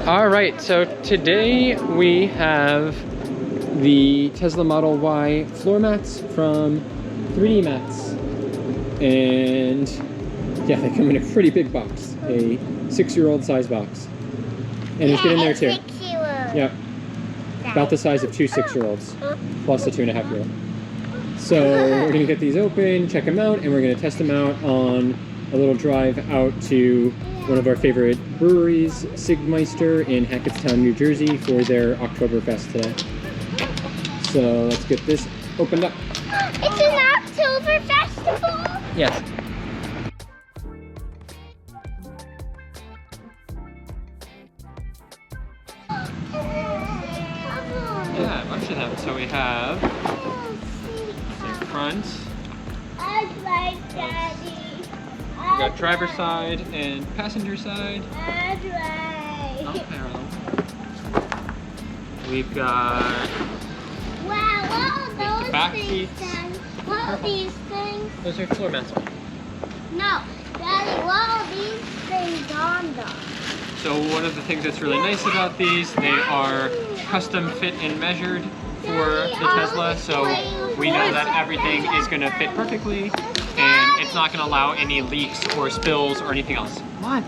All right, so today we have the Tesla Model Y floor mats from 3D Mats. And yeah, they come in a pretty big box, a 6-year-old size box. And it's getting there too. 6-year-old. Yep. About the size of 2 6-year-olds, plus a 2.5-year-old. So we're gonna get these open, check them out, and we're gonna test them out on a little drive out to one of our favorite breweries, Sigmeister in Hackettstown, New Jersey, for their Octoberfest today. So let's get this opened up. It's an October festival? Yes. Yeah, a bunch of them. So we have the front. I like Daddy. We got driver side and passenger side. I We've got Wow, what are the those back things? seats. Daddy? What are these things? Those are floor mats. No, Daddy, what are these things on them? So one of the things that's really nice about these, they are custom fit and measured for the Tesla, so we know that everything is going to fit perfectly and it's not going to allow any leaks or spills or anything else. What?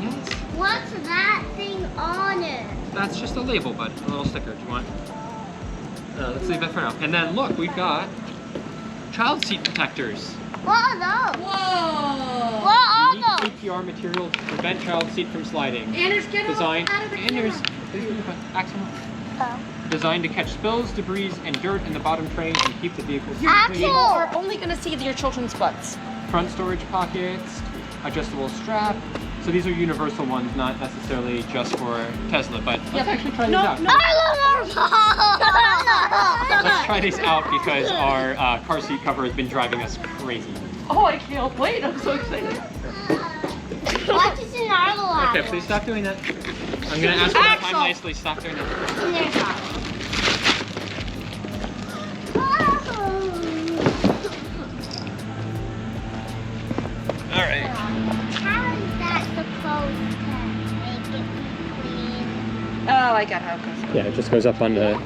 Yes. What's that thing on it? That's just a label, bud. A little sticker. Do you want? Let's leave that for now. And then look, we've got child seat protectors. What are those? Whoa! What are those? Unique APR material to prevent child seat from sliding. Anders, get Designed out of the Anders, camera. Axel. Designed to catch spills, debris, and dirt in the bottom tray and keep the vehicle People clean. are only going to see your children's butts. Front storage pockets, adjustable strap. So these are universal ones, not necessarily just for Tesla, but let's actually try these out. Let's try these out because our car seat cover has been driving us crazy. Oh, I can't wait. I'm so excited. What is in our life? Okay, please stop doing that. I'm gonna ask you to time nicely. Stop doing that. In their house. All right. How is that supposed to make it clean? Oh, I got how it goes. Yeah, it just goes up on the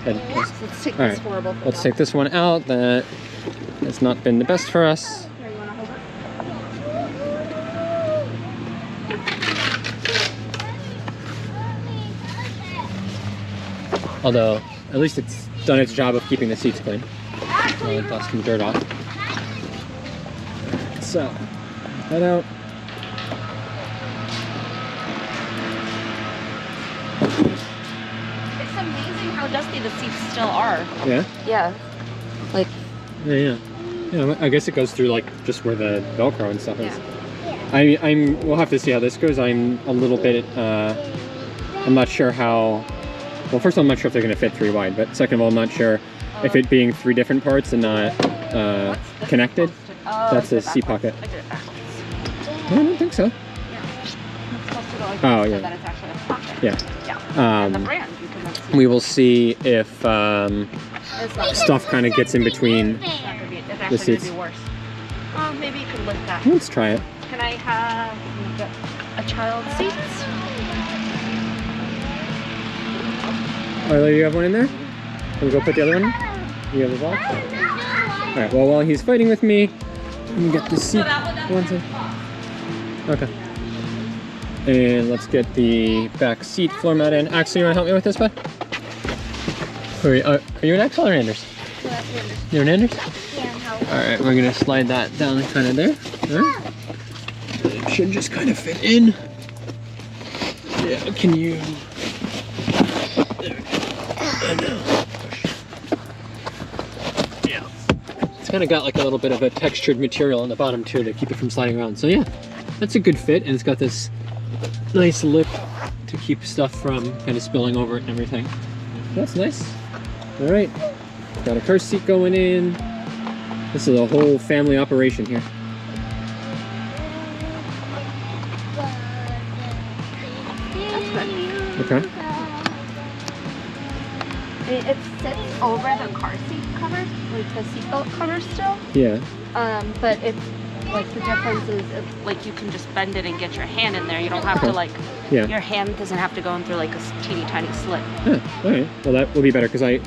head. Let's take All this right, horrible thing let's off. take this one out. That has not been the best for us. Here, you want to hold it? Although, at least it's done its job of keeping the seats clean. Dust some dirt off. So, head out. It's amazing how dusty the seats still are. Yeah? Yeah. Like, Yeah. I guess it goes through like just where the Velcro and stuff is. yeah. We'll have to see how this goes. I'm a little bit, I'm not sure how, well, first of all, I'm not sure if they're going to fit 3 wide, but second of all, I'm not sure if it being 3 different parts and not connected. Oh, That's I a did it seat backwards. pocket. I did it backwards. I don't think so. Yeah. It's supposed to go like Oh, this, yeah. so that it's actually a pocket. Yeah. Yeah. And the brand, you can like see. We will see if It's not stuff kind of gets in between. It's not gonna be, it's the actually going seats. to be worse. Maybe you could lift that. Let's try it. Can I have a child seat? Arlo, you have one in there? Can we go put the other one in? You have the box? Alright, well, while he's fighting with me, let me get the seat. Okay. And let's get the back seat floor mat in. Axel, you want to help me with this, bud? Are you an Axel or an Anders? You're an Anders? Alright, we're going to slide that down kind of there. Alright. It should just kind of fit in. Yeah, can you... There we go. Yeah. It's kind of got like a little bit of a textured material on the bottom too to keep it from sliding around. So yeah, that's a good fit, and it's got this nice lip to keep stuff from kind of spilling over it and everything. That's nice. All right, got a car seat going in. This is a whole family operation here. Okay. It sits over the car seat covers, like the seatbelt covers still. Yeah. But it's Like the difference is, like you can just bend it and get your hand in there. You don't have to like. Yeah. Your hand doesn't have to go in through like a teeny tiny slit. Yeah. All right. Well, that will be better because like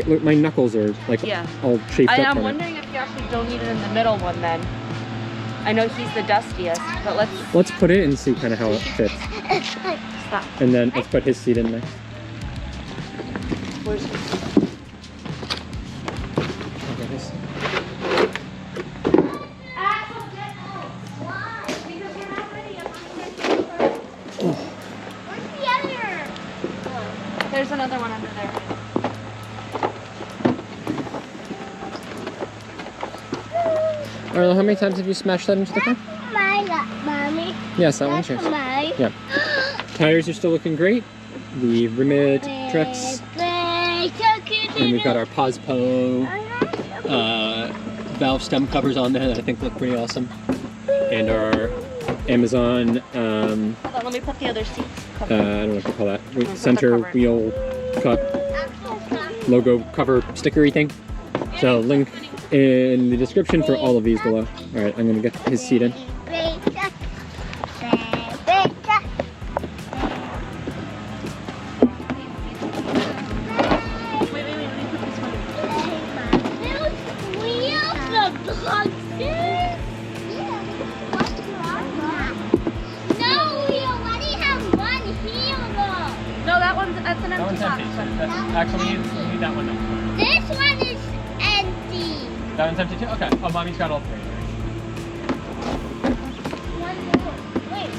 look, my knuckles are like all shaped up. I'm wondering if you actually don't need it in the middle one then. I know he's the dustiest, but let's put it and see kind of how it fits. Stop. And then let's put his seat in there. Where's his? Okay, this. Where's the other? There's another one under there. Arlo, how many times have you smashed that into the car? Mine, Mommy. Yes, that one's yours. Mine. Yeah. Tires are still looking great. The rimmed trucks. And we've got our Pospo valve stem covers on there that I think look pretty awesome. And our Amazon, Hold on, let me put the other seats. I don't know what to call that. Center wheel cup logo cover stickery thing. So link in the description for all of these below. All right, I'm gonna get his seat in. That's an empty box. Actually, we need that one now. This one is empty. That one's empty too? Okay. Oh, Mommy's got all three. One more. Wait.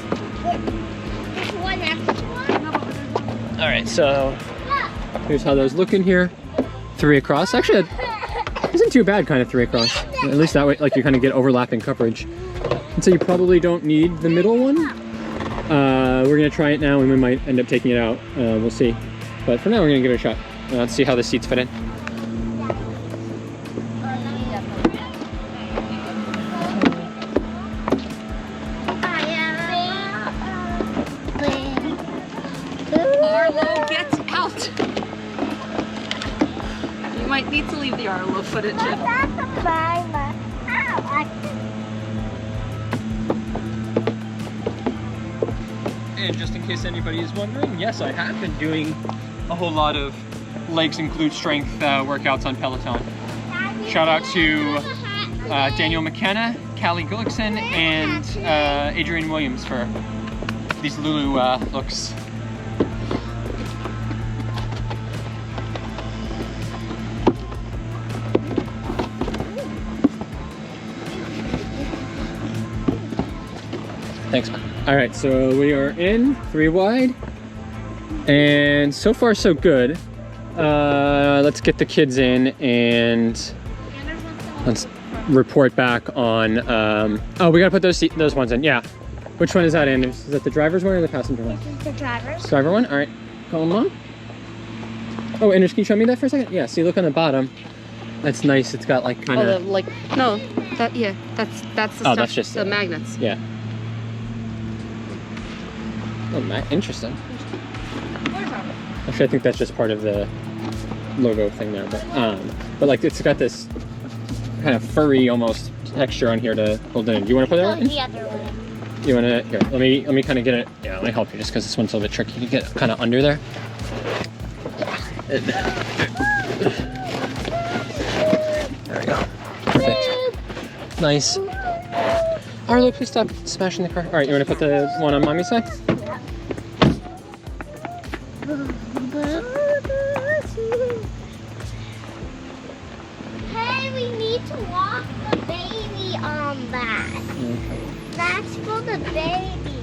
There's one extra one? All right, so here's how those look in here. 3 across. Actually, it isn't too bad, kind of 3 across. At least that way, like you kind of get overlapping coverage. And so you probably don't need the middle one. We're gonna try it now and we might end up taking it out. We'll see. But for now, we're gonna give it a shot. Let's see how the seats fit in. Arlo, get out! You might need to leave the Arlo footage in. And just in case anybody is wondering, yes, I have been doing a whole lot of legs and glute strength workouts on Peloton. Shout out to Daniel McKenna, Callie Gullickson, and Adrian Williams for these Lulu looks. Thanks, man. All right, so we are in 3 wide, and so far so good. Let's get the kids in and let's report back on. Oh, we gotta put those ones in. Yeah. Which one is that, Anders? Is that the driver's one or the passenger one? This is the driver's. Driver one. All right. Call them on. Oh, Anders, can you show me that for a second? Yeah. See, look on the bottom. That's nice. It's got like kind of. Like no, that's the stuff. That's just the magnets. Yeah. Oh, interesting. Actually, I think that's just part of the logo thing there, but like it's got this kind of furry almost texture on here to hold it in. Do you want to put that in? The other one. You want to? Here, let me kind of get it. Yeah, let me help you just because this one's a little bit tricky to get kind of under there. There we go. Perfect. Nice. Arlo, please stop smashing the car. All right, you want to put the one on Mommy's side? Hey, we need to walk the baby on that. That's for the baby.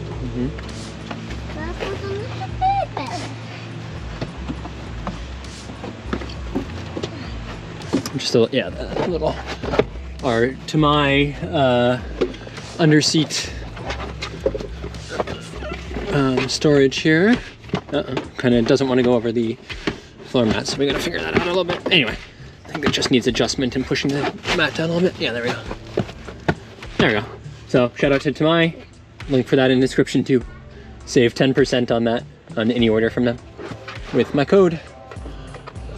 That's for the little baby. Just a, yeah, a little. Or to my underseat storage here. Kind of doesn't want to go over the floor mat, so we gotta figure that out a little bit. Anyway, I think it just needs adjustment and pushing the mat down a little bit. Yeah, there we go. There we go. So shout out to Tamai. Link for that in the description too. Save 10% on that on any order from them with my code.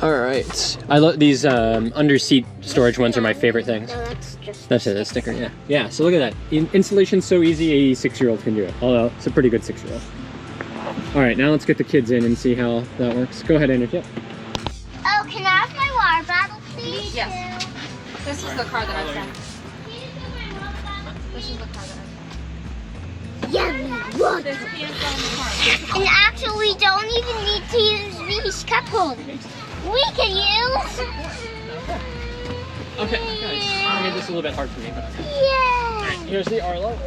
All right. I love these under seat storage ones are my favorite things. No, that's just That's it, a sticker, yeah. Yeah, so look at that. Installation's so easy, a 6-year-old can do it. Although, it's a pretty good 6-year-old. All right, now let's get the kids in and see how that works. Go ahead, Anders. Yep. Oh, can I have my water bottle, please? Yes. This is the car that I sent. This is the car that I sent. Yummy water. This is the car. And actually, we don't even need to use these cup holders. We can use. Okay, guys. I made this a little bit hard for me, but Yeah. here's the Arlo.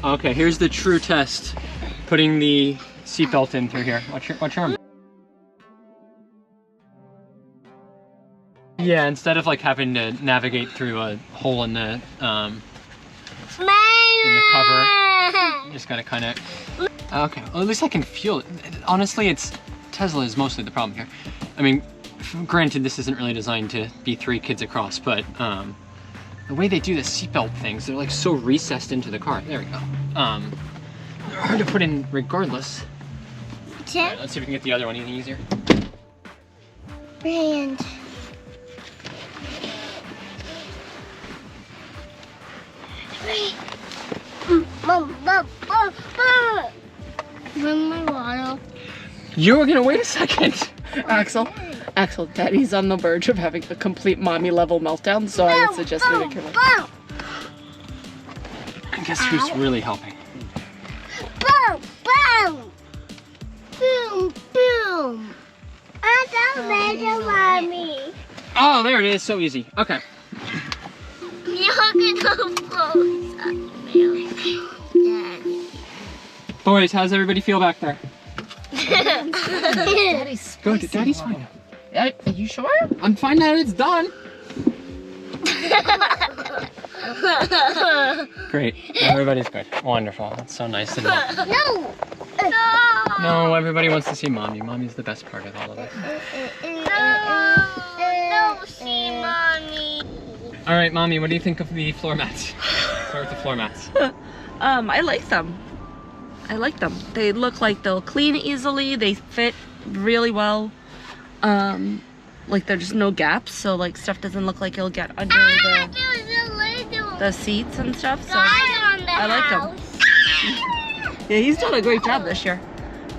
Okay, here's the true test. Putting the seatbelt in through here. Watch your arm. Yeah, instead of like having to navigate through a hole in the cover, you just gotta kind of. Okay, well, at least I can feel it. Honestly, Tesla is mostly the problem here. I mean, granted, this isn't really designed to be 3 kids across, but the way they do the seatbelt things, they're like so recessed into the car. There we go. They're hard to put in regardless. All right, let's see if we can get the other one any easier. And Bring my water. You were gonna wait a second. Axel, Daddy's on the verge of having a complete mommy level meltdown, so I would suggest we make him. And guess who's really helping? Boom, boom, boom, boom. I don't make a mommy. Oh, there it is. So easy. Okay. You're gonna close up. Boys, how's everybody feel back there? Daddy's Good. Daddy's fine. Are you sure? I'm fine now that it's done. Great. Everybody's good. Wonderful. That's so nice to know. No. No, everybody wants to see Mommy. Mommy's the best part of all of it. No, see Mommy. All right, Mommy, what do you think of the floor mats? Start with the floor mats. I like them. They look like they'll clean easily. They fit really well. Like there's no gaps, so like stuff doesn't look like it'll get under the seats and stuff. So I like them. Yeah, he's done a great job this year.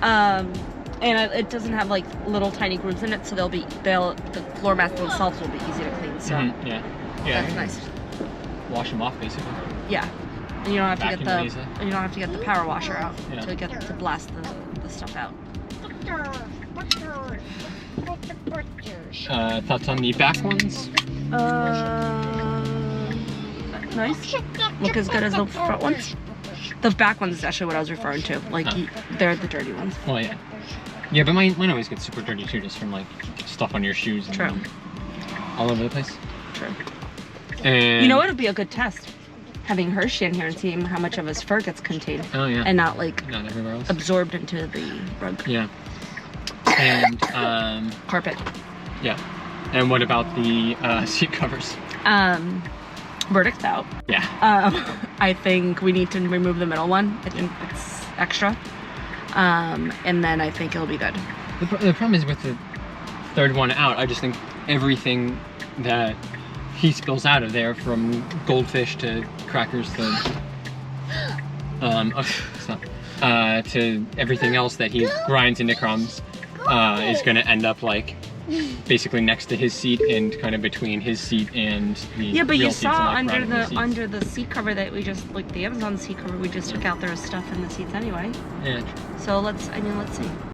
And it doesn't have like little tiny grooves in it, so the floor mats themselves will be easy to clean. So Yeah. that's nice. Wash them off, basically. Yeah. And you don't have to Vacuum get the power washer out Yeah. to blast the stuff out. Thoughts on the back ones? Nice. Look as good as the front ones. The back ones is actually what I was referring to. Like they're the dirty ones. Well, yeah. Yeah, but mine always gets super dirty too, just from like stuff on your shoes and True. all over the place. True. And You know what'll be a good test? Having Hershey in here and seeing how much of his fur gets contained. Oh yeah. And not like not everywhere else. absorbed into the rug. Yeah. And Carpet. yeah. And what about the seat covers? Verdict's out. Yeah. I think we need to remove the middle one. I think it's extra. And then I think it'll be good. The problem is with the third one out, I just think everything that he spills out of there, from goldfish to crackers to to everything else that he grinds into crumbs, is going to end up like basically next to his seat and kind of between his seat and the Yeah, but real you seats saw and, like, under the seat cover that we just, like the Amazon seat cover, we just took out their stuff in the seats anyway. Yeah. So let's see.